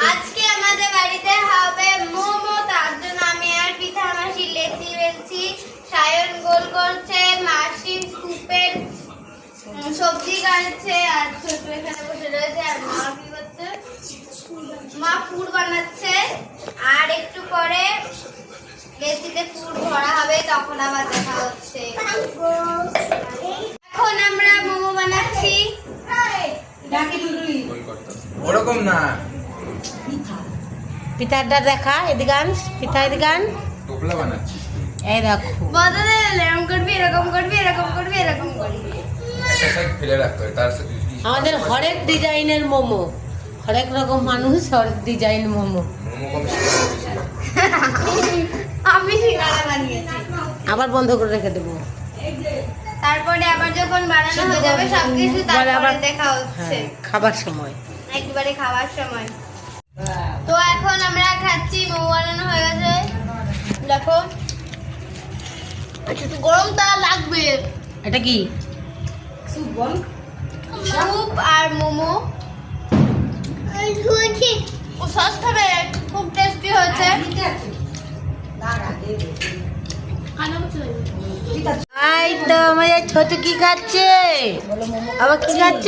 আজকে আমাদের বাড়িতে হবে মোমো, তার জন্য আমি আর পিঠা মাসি লেচি বেলছি, সায়ন গোল করছে, মাসি স্কুপের সবজি কাটছে, আর ছোট এখানে বসে রয়েছে। আর মা কি করছে? মা পুর বানাচ্ছে। আর একটু পরে লেচিতে পুর ভরা হবে, তখন আবার দেখা হচ্ছে। এখন আমরা মোমো বানাচ্ছি। ওরকম না, পিঠাটা দেখা, এদিকে আন পিঠা, এদিকে আন। টোপলা বানাচ্ছি। এই দেখো, বদলে এরকম করবি, এরকম করবি, এরকম করবি, এরকম করবি। একটা সাইড ফেলে রাখতে হয়, তার সাথে আমাদের হরেক ডিজাইনের মোমো, হরেক রকম মানুষ হরেক ডিজাইন মোমো। মোমো কম শিখে আমি সিঙ্গারা বানিয়েছি। আবার বন্ধ করে রেখে দেবো। তারপরে আবার যখন বানানো হয়ে যাবে সবকিছু, তারপরে আবার দেখা হচ্ছে হ্যাঁ, খাবার সময়। একেবারে খাওয়ার সময়। তো এখন আমরা খাচ্ছি, মোমো বানানো হয়ে গেছে। দেখো একটু গরম তাওয়া লাগবে। এটা কি? স্যুপ আর মোমো। ও সস খাবে, খুব টেস্টি হয়েছে। এই তো আমাদের ছোট কি খাচ্ছে? আবার কি খাচ্ছ?